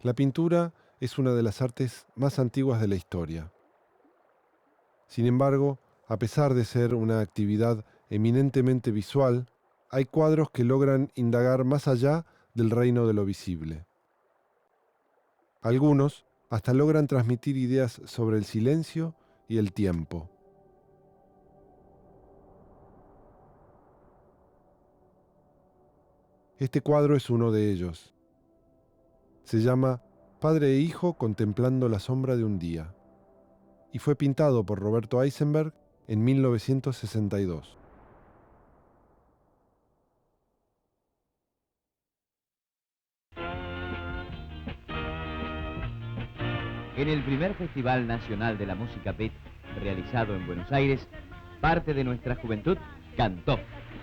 La pintura es una de las artes más antiguas de la historia. Sin embargo, a pesar de ser una actividad eminentemente visual, hay cuadros que logran indagar más allá del reino de lo visible. Algunos hasta logran transmitir ideas sobre el silencio y el tiempo. Este cuadro es uno de ellos. Se llama Padre e Hijo contemplando la sombra de un día y fue pintado por Roberto Eisenberg en 1962. En el primer Festival Nacional de la Música Beat, realizado en Buenos Aires, parte de nuestra juventud cantó.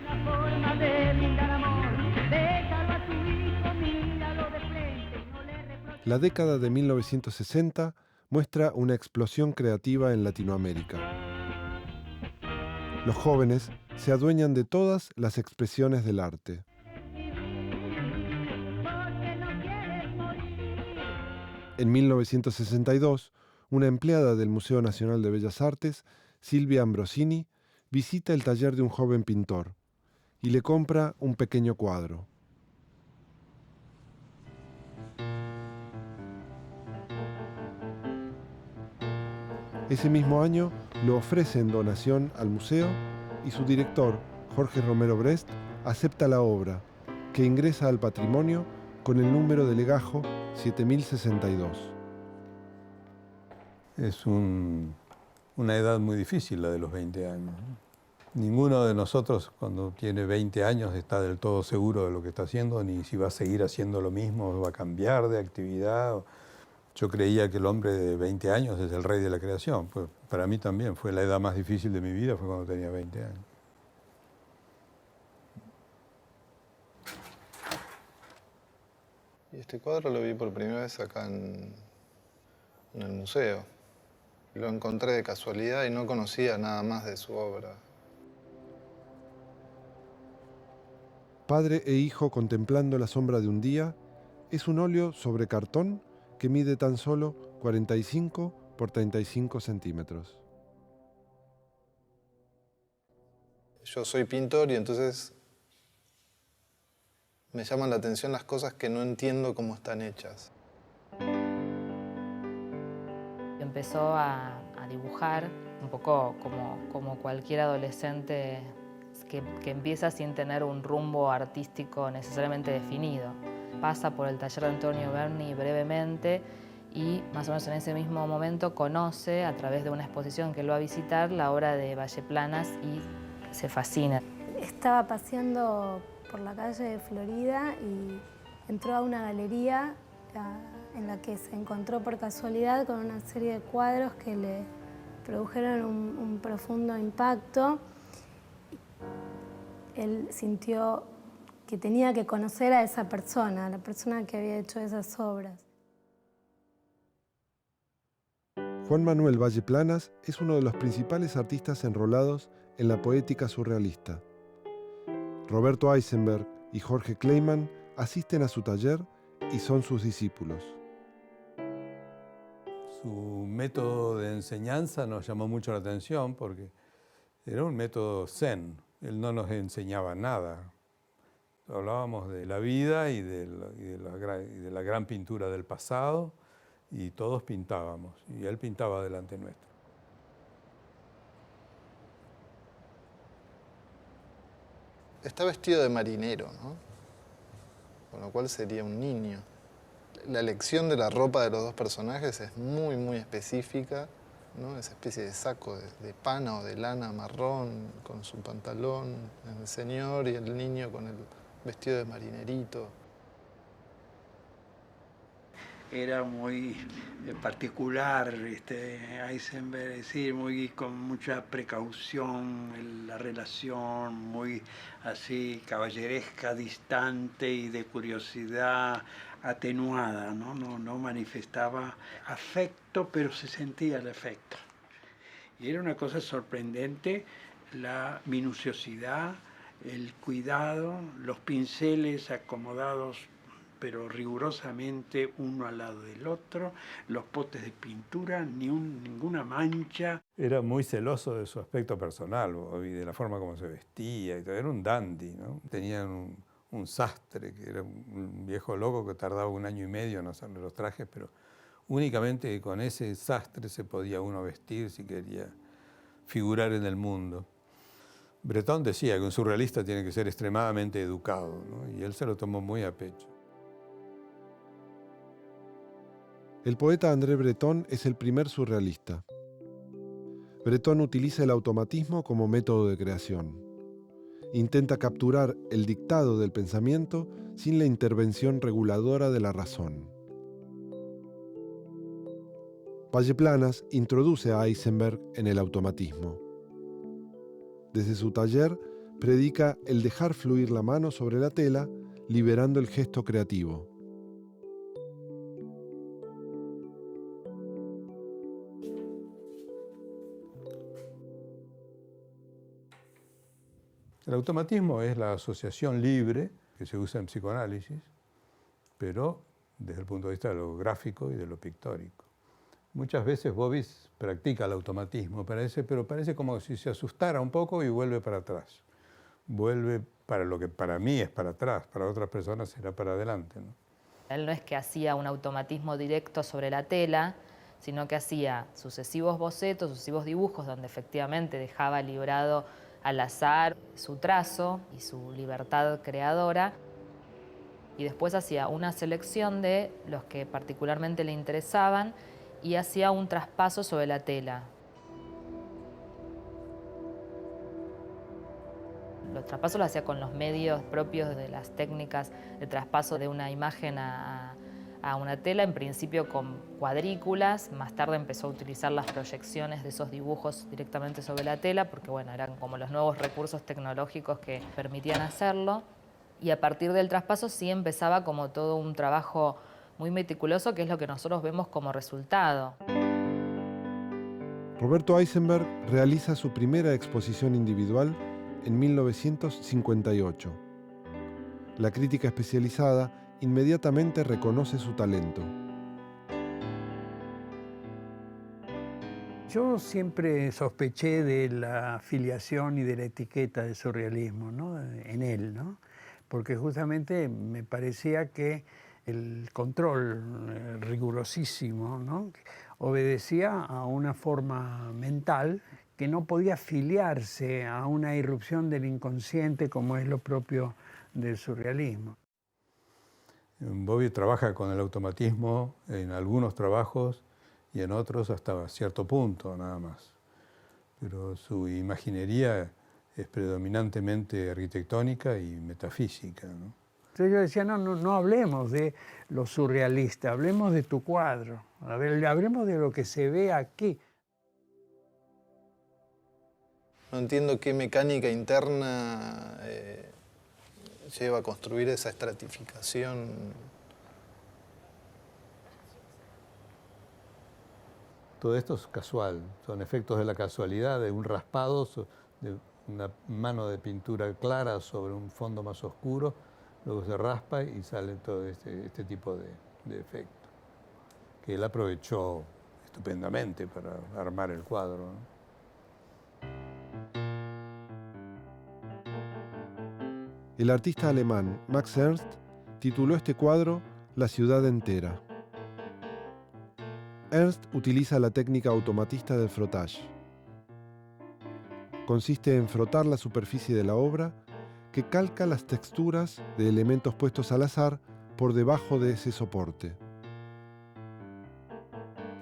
La forma de brindar amor, déjalo a tu hijo, míralo de frente y no le reproches. La década de 1960 muestra una explosión creativa en Latinoamérica. Los jóvenes se adueñan de todas las expresiones del arte. Porque no quieres morir. En 1962, una empleada del Museo Nacional de Bellas Artes, Silvia Ambrosini, visita el taller de un joven pintor y le compra un pequeño cuadro. Ese mismo año lo ofrece en donación al museo y su director, Jorge Romero Brest, acepta la obra, que ingresa al patrimonio con el número de legajo 7062. Es una edad muy difícil la de los 20 años, ¿no? Ninguno de nosotros cuando tiene 20 años está del todo seguro de lo que está haciendo, ni si va a seguir haciendo lo mismo, o va a cambiar de actividad. Yo creía que el hombre de 20 años es el rey de la creación. Pues para mí también fue la edad más difícil de mi vida, fue cuando tenía 20 años. Y este cuadro lo vi por primera vez acá en el museo. Lo encontré de casualidad y no conocía nada más de su obra. Padre e hijo contemplando la sombra de un día es un óleo sobre cartón que mide tan solo 45 por 35 centímetros. Yo soy pintor y entonces me llaman la atención las cosas que no entiendo cómo están hechas. Empezó a dibujar un poco como cualquier adolescente que empieza sin tener un rumbo artístico necesariamente definido. Pasa por el taller de Antonio Berni brevemente y más o menos en ese mismo momento conoce a través de una exposición que lo va a visitar la obra de Valle Planas y se fascina. Estaba paseando por la calle de Florida y entró a una galería en la que se encontró por casualidad con una serie de cuadros que le produjeron un profundo impacto. Él sintió que tenía que conocer a esa persona, a la persona que había hecho esas obras. Juan Manuel Valle Planas es uno de los principales artistas enrolados en la poética surrealista. Roberto Eisenberg y Jorge Kleiman asisten a su taller y son sus discípulos. Su método de enseñanza nos llamó mucho la atención porque era un método zen. Él no nos enseñaba nada. Hablábamos de la vida y de la gran pintura del pasado y todos pintábamos. Y él pintaba delante nuestro. Está vestido de marinero, ¿no? Con lo cual sería un niño. La elección de la ropa de los dos personajes es muy, muy específica, ¿no? Esa especie de saco de pana o de lana marrón con su pantalón, el señor y el niño con el vestido de marinerito. Era muy particular, Eisenberg, es decir, muy con mucha precaución, la relación muy así caballeresca, distante y de curiosidad atenuada, ¿no? No manifestaba afecto, pero se sentía el afecto. Y era una cosa sorprendente la minuciosidad, el cuidado, los pinceles acomodados pero rigurosamente uno al lado del otro, los potes de pintura, ninguna mancha. Era muy celoso de su aspecto personal y de la forma como se vestía y todo. Era un dandy, ¿no? Tenían un sastre, que era un viejo loco que tardaba 1 año y medio en hacerle los trajes, pero únicamente con ese sastre se podía uno vestir si quería figurar en el mundo. Breton decía que un surrealista tiene que ser extremadamente educado, ¿no? Y él se lo tomó muy a pecho. El poeta André Breton es el primer surrealista. Breton utiliza el automatismo como método de creación. Intenta capturar el dictado del pensamiento sin la intervención reguladora de la razón. Valleplanas introduce a Eisenberg en el automatismo. Desde su taller, predica el dejar fluir la mano sobre la tela, liberando el gesto creativo. El automatismo es la asociación libre que se usa en psicoanálisis, pero desde el punto de vista de lo gráfico y de lo pictórico. Muchas veces Bovis practica el automatismo, pero parece como si se asustara un poco y vuelve para atrás. Vuelve para lo que para mí es para atrás, para otras personas será para adelante, ¿no? Él no es que hacía un automatismo directo sobre la tela, sino que hacía sucesivos bocetos, sucesivos dibujos, donde efectivamente dejaba librado al azar su trazo y su libertad creadora, y después hacía una selección de los que particularmente le interesaban y hacía un traspaso sobre la tela. Los traspasos los hacía con los medios propios de las técnicas de traspaso de una imagen a una tela, en principio con cuadrículas, más tarde empezó a utilizar las proyecciones de esos dibujos directamente sobre la tela, porque bueno, eran como los nuevos recursos tecnológicos que permitían hacerlo, y a partir del traspaso sí empezaba como todo un trabajo muy meticuloso, que es lo que nosotros vemos como resultado. Roberto Eisenberg realiza su primera exposición individual en 1958. La crítica especializada inmediatamente reconoce su talento. Yo siempre sospeché de la afiliación y de la etiqueta del surrealismo, ¿no? En él, ¿no? Porque justamente me parecía que el control rigurosísimo, ¿no? Obedecía a una forma mental que no podía afiliarse a una irrupción del inconsciente como es lo propio del surrealismo. Bobby trabaja con el automatismo en algunos trabajos y en otros hasta cierto punto nada más. Pero su imaginería es predominantemente arquitectónica y metafísica, ¿no? Entonces yo decía, no hablemos de lo surrealista, hablemos de tu cuadro, hablemos de lo que se ve aquí. No entiendo qué mecánica interna lleva a construir esa estratificación. Todo esto es casual, son efectos de la casualidad, de un raspado, de una mano de pintura clara sobre un fondo más oscuro, luego se raspa y sale todo este tipo de efecto, que él aprovechó estupendamente para armar el cuadro, ¿no? El artista alemán Max Ernst tituló este cuadro La ciudad entera. Ernst utiliza la técnica automatista del frottage. Consiste en frotar la superficie de la obra que calca las texturas de elementos puestos al azar por debajo de ese soporte.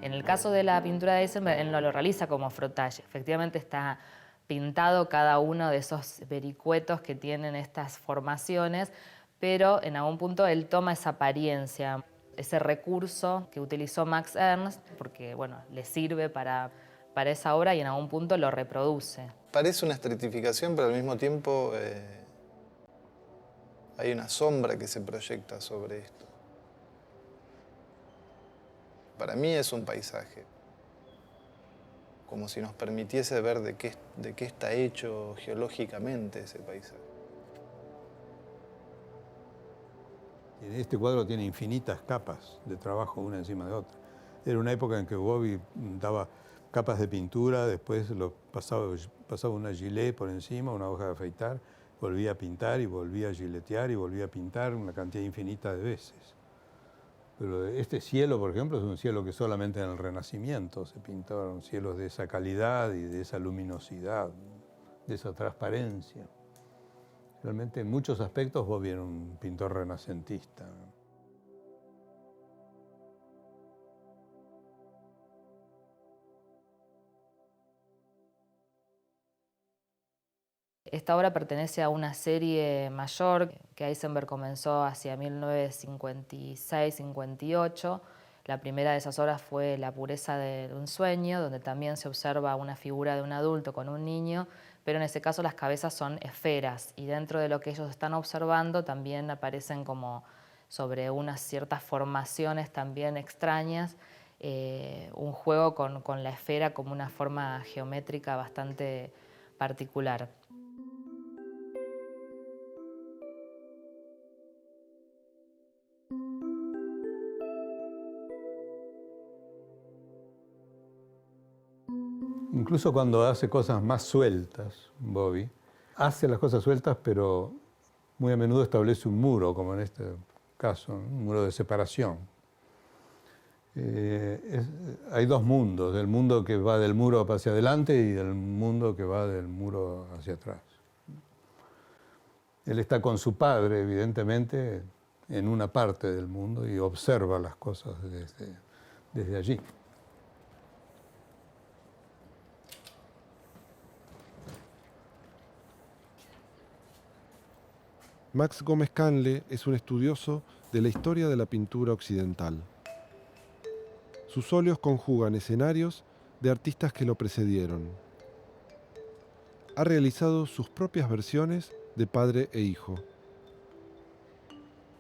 En el caso de la pintura de Eisenberg, él no lo realiza como frottage. Efectivamente está pintado cada uno de esos vericuetos que tienen estas formaciones, pero en algún punto él toma esa apariencia, ese recurso que utilizó Max Ernst, porque bueno, le sirve para esa obra y en algún punto lo reproduce. Parece una estratificación, pero al mismo tiempo hay una sombra que se proyecta sobre esto. Para mí es un paisaje, como si nos permitiese ver de qué está hecho geológicamente ese paisaje. Este cuadro tiene infinitas capas de trabajo una encima de otra. Era una época en que Bobby daba capas de pintura, después pasaba una gilet por encima, una hoja de afeitar, volvía a pintar y volvía a giletear y volvía a pintar una cantidad infinita de veces. Pero este cielo, por ejemplo, es un cielo que solamente en el Renacimiento se pintaron cielos de esa calidad y de esa luminosidad, de esa transparencia. Realmente en muchos aspectos Bobby era un pintor renacentista. Esta obra pertenece a una serie mayor que Eisenberg comenzó hacia 1956-58. La primera de esas obras fue La pureza de un sueño, donde también se observa una figura de un adulto con un niño, pero en ese caso las cabezas son esferas y dentro de lo que ellos están observando también aparecen como sobre unas ciertas formaciones también extrañas, un juego con la esfera como una forma geométrica bastante particular. Incluso cuando hace cosas más sueltas, Bobby, hace las cosas sueltas, pero muy a menudo establece un muro, como en este caso, un muro de separación. Hay dos mundos, el mundo que va del muro hacia adelante y el mundo que va del muro hacia atrás. Él está con su padre, evidentemente, en una parte del mundo y observa las cosas desde allí. Max Gómez Canle es un estudioso de la historia de la pintura occidental. Sus óleos conjugan escenarios de artistas que lo precedieron. Ha realizado sus propias versiones de padre e hijo.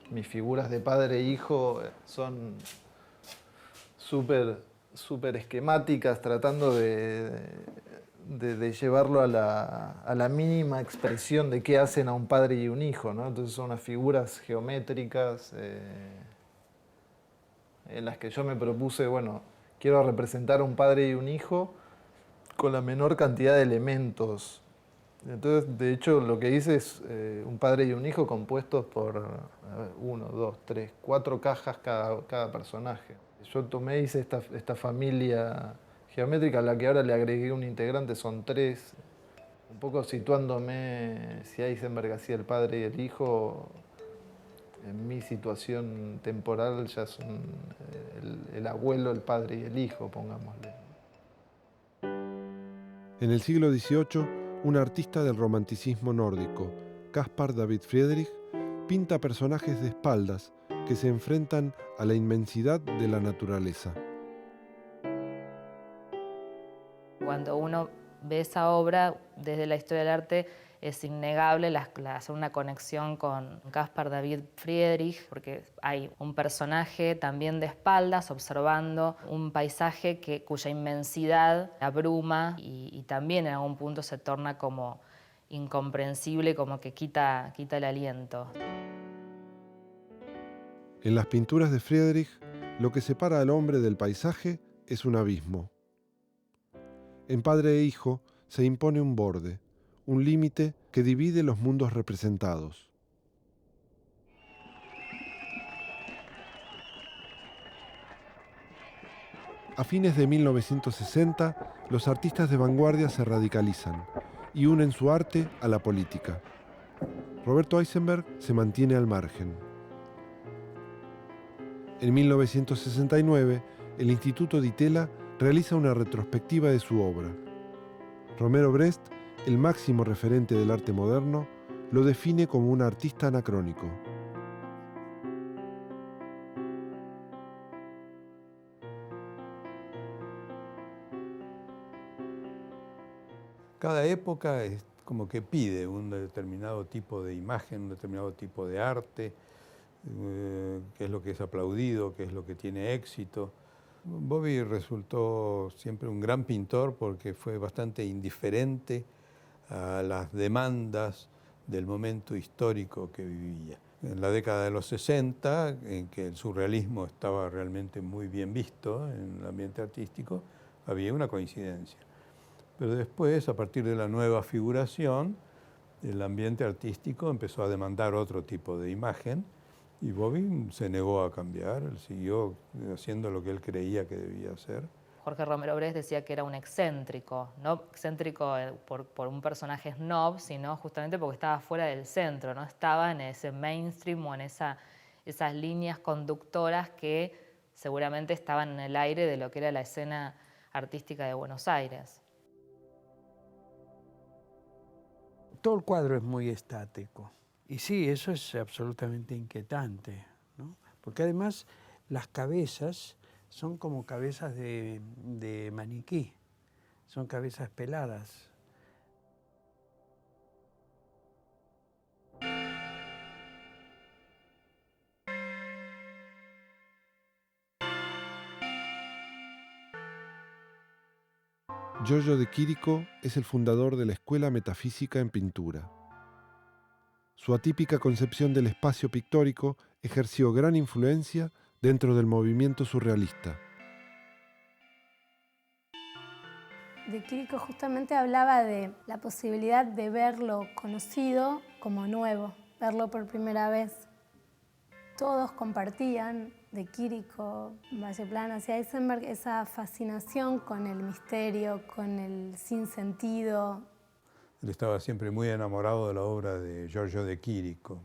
Mis figuras de padre e hijo son súper esquemáticas, tratando de llevarlo a la mínima expresión de qué hacen a un padre y un hijo, ¿no? Entonces son unas figuras geométricas en las que yo me propuse, bueno, quiero representar a un padre y un hijo con la menor cantidad de elementos. Entonces, de hecho, lo que hice es un padre y un hijo compuestos por 1, 2, 3, 4 cajas cada personaje. Yo tomé, hice esta familia geométrica a la que ahora le agregué un integrante, son 3, un poco situándome si Eisenberg hacía el padre y el hijo, en mi situación temporal ya son el abuelo, el padre y el hijo, pongámosle. En el siglo XVIII, un artista del romanticismo nórdico, Caspar David Friedrich, pinta personajes de espaldas que se enfrentan a la inmensidad de la naturaleza. Cuando uno ve esa obra, desde la historia del arte, es innegable hacer una conexión con Caspar David Friedrich, porque hay un personaje también de espaldas observando un paisaje cuya inmensidad abruma y también en algún punto se torna como incomprensible, como que quita el aliento. En las pinturas de Friedrich, lo que separa al hombre del paisaje es un abismo. En padre e hijo se impone un borde, un límite que divide los mundos representados. A fines de 1960, los artistas de vanguardia se radicalizan y unen su arte a la política. Roberto Eisenberg se mantiene al margen. En 1969, el Instituto Di Tella realiza una retrospectiva de su obra. Romero Brest, el máximo referente del arte moderno, lo define como un artista anacrónico. Cada época es como que pide un determinado tipo de imagen, un determinado tipo de arte, qué es lo que es aplaudido, qué es lo que tiene éxito. Bobby resultó siempre un gran pintor porque fue bastante indiferente a las demandas del momento histórico que vivía. En la década de los 60, en que el surrealismo estaba realmente muy bien visto en el ambiente artístico, había una coincidencia. Pero después, a partir de la nueva figuración, el ambiente artístico empezó a demandar otro tipo de imagen y Bobby se negó a cambiar, él siguió haciendo lo que él creía que debía hacer. Jorge Romero Brest decía que era un excéntrico, no excéntrico por un personaje snob, sino justamente porque estaba fuera del centro, no estaba en ese mainstream o en esas líneas conductoras que seguramente estaban en el aire de lo que era la escena artística de Buenos Aires. Todo el cuadro es muy estático. Y sí, eso es absolutamente inquietante, ¿no? Porque además las cabezas son como cabezas de maniquí, son cabezas peladas. Giorgio de Chirico es el fundador de la Escuela Metafísica en Pintura. Su atípica concepción del espacio pictórico ejerció gran influencia dentro del movimiento surrealista. De Chirico justamente hablaba de la posibilidad de ver lo conocido como nuevo, verlo por primera vez. Todos compartían, de Chirico, Valle-Planas y Eisenberg, esa fascinación con el misterio, con el sinsentido. Él estaba siempre muy enamorado de la obra de Giorgio de Chirico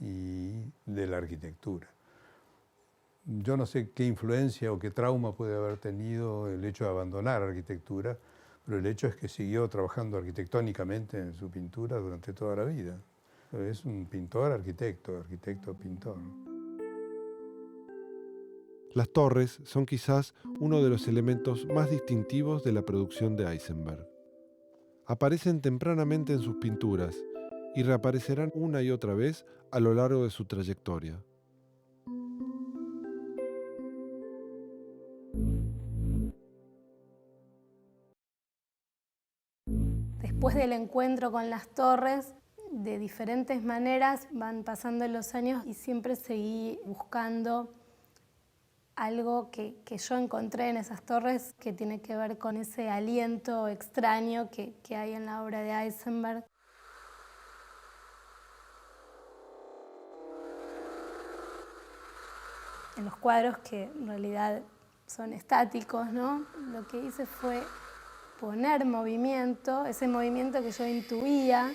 y de la arquitectura. Yo no sé qué influencia o qué trauma puede haber tenido el hecho de abandonar arquitectura, pero el hecho es que siguió trabajando arquitectónicamente en su pintura durante toda la vida. Es un pintor, arquitecto, pintor. Las torres son quizás uno de los elementos más distintivos de la producción de Eisenberg. Aparecen tempranamente en sus pinturas y reaparecerán una y otra vez a lo largo de su trayectoria. Después del encuentro con las torres, de diferentes maneras van pasando los años y siempre seguí buscando algo que yo encontré en esas torres que tiene que ver con ese aliento extraño que hay en la obra de Eisenberg. En los cuadros que en realidad son estáticos, ¿no? Lo que hice fue poner movimiento, ese movimiento que yo intuía.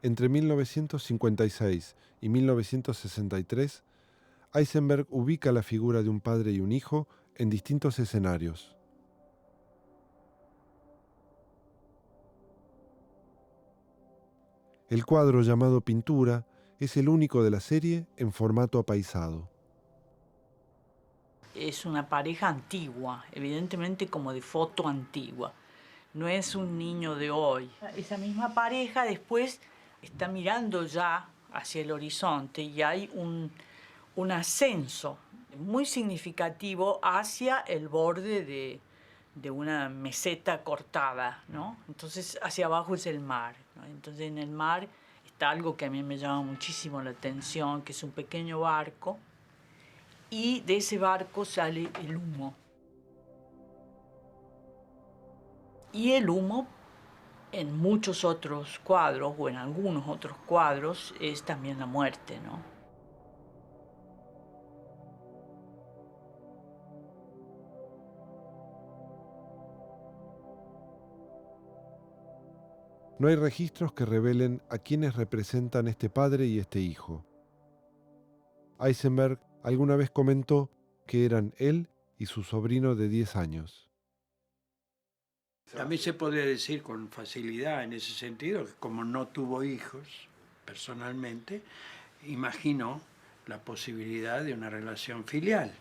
Entre 1956 y 1963, Eisenberg ubica la figura de un padre y un hijo en distintos escenarios. El cuadro llamado Pintura es el único de la serie en formato apaisado. Es una pareja antigua, evidentemente como de foto antigua. No es un niño de hoy. Esa misma pareja después está mirando ya hacia el horizonte y hay un ascenso muy significativo hacia el borde de una meseta cortada, ¿no? Entonces hacia abajo es el mar, ¿no? Entonces en el mar está algo que a mí me llama muchísimo la atención, que es un pequeño barco, y de ese barco sale el humo. Y el humo en muchos otros cuadros, o en algunos otros cuadros, es también la muerte, ¿no? No hay registros que revelen a quiénes representan este padre y este hijo. Eisenberg alguna vez comentó que eran él y su sobrino de 10 años. También se podría decir con facilidad en ese sentido que como no tuvo hijos personalmente, imaginó la posibilidad de una relación filial.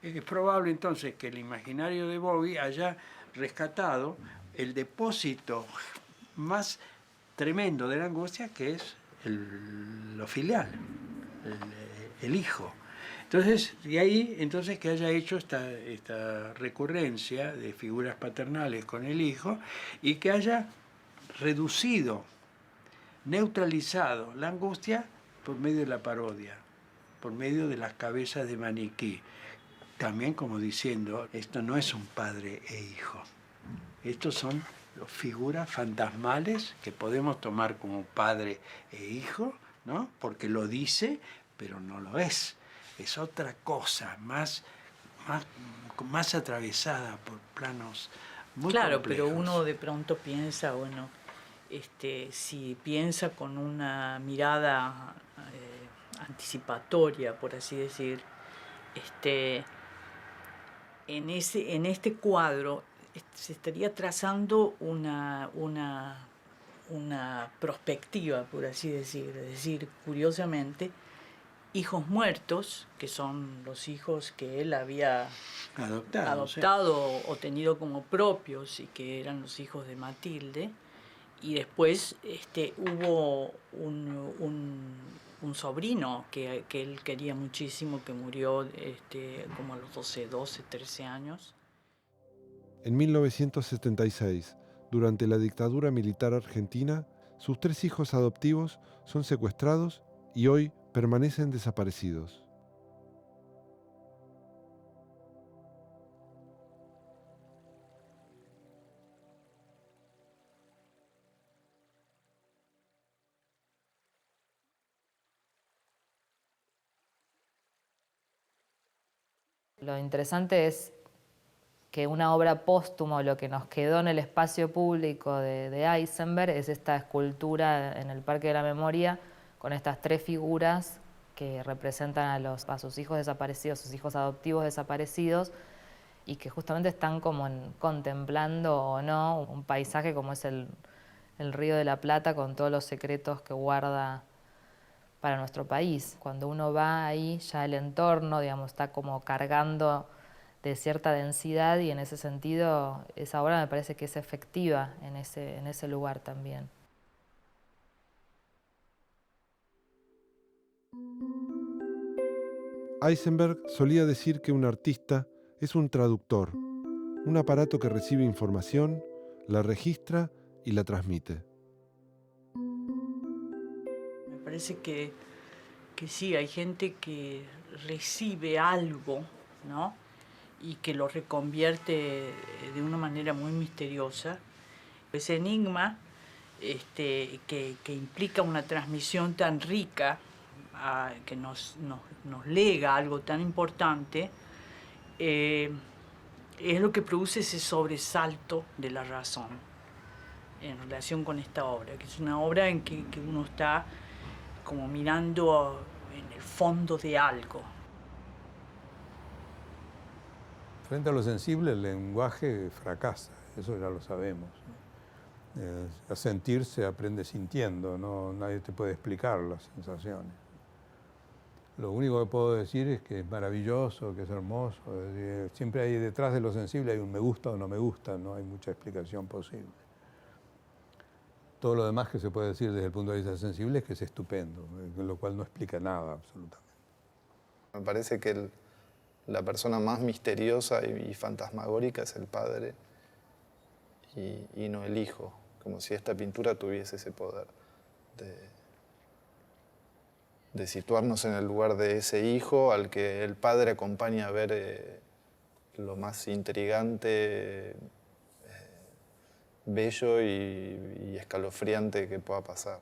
Es probable entonces que el imaginario de Bobby haya rescatado el depósito más tremendo de la angustia, que es lo filial, el hijo. Entonces, de ahí entonces que haya hecho esta recurrencia de figuras paternales con el hijo y que haya reducido neutralizado la angustia por medio de la parodia, por medio de las cabezas de maniquí. También como diciendo, esto no es un padre e hijo. Estos son figuras fantasmales que podemos tomar como padre e hijo, ¿no? Porque lo dice, pero no lo es. Es otra cosa, más atravesada por planos muy claro, complejos. pero uno de pronto piensa, bueno, si piensa con una mirada anticipatoria, por así decir, en este cuadro se estaría trazando una perspectiva, por así decir. Es decir, curiosamente, hijos muertos, que son los hijos que él había adoptado o tenido como propios y que eran los hijos de Matilde, y después hubo un sobrino que él quería muchísimo, que murió como a los 12, 13 años. En 1976, durante la dictadura militar argentina, sus 3 hijos adoptivos son secuestrados y hoy permanecen desaparecidos. Lo interesante es que una obra póstuma, lo que nos quedó en el espacio público de Eisenberg, es esta escultura en el Parque de la Memoria con estas 3 figuras que representan a sus hijos desaparecidos, sus hijos adoptivos desaparecidos, y que justamente están como contemplando o no un paisaje como es el Río de la Plata, con todos los secretos que guarda para nuestro país. Cuando uno va ahí, ya el entorno, digamos, está como cargando de cierta densidad, y en ese sentido esa obra me parece que es efectiva en ese lugar también. Eisenberg solía decir que un artista es un traductor, un aparato que recibe información, la registra y la transmite. Me parece que sí, hay gente que recibe algo, ¿no? Y que lo reconvierte de una manera muy misteriosa. Ese enigma que implica una transmisión tan rica, que nos lega algo tan importante, es lo que produce ese sobresalto de la razón en relación con esta obra, que es una obra en que uno está como mirando en el fondo de algo. Frente a lo sensible, el lenguaje fracasa, eso ya lo sabemos. A sentir se aprende sintiendo, no, nadie te puede explicar las sensaciones. Lo único que puedo decir es que es maravilloso, que es hermoso. Es decir, siempre hay detrás de lo sensible hay un me gusta o no me gusta, no hay mucha explicación posible. Todo lo demás que se puede decir desde el punto de vista sensible es que es estupendo, lo cual no explica nada absolutamente. Me parece que la persona más misteriosa y fantasmagórica es el padre y no el hijo, como si esta pintura tuviese ese poder de situarnos en el lugar de ese hijo al que el padre acompaña a ver lo más intrigante, bello y escalofriante que pueda pasar.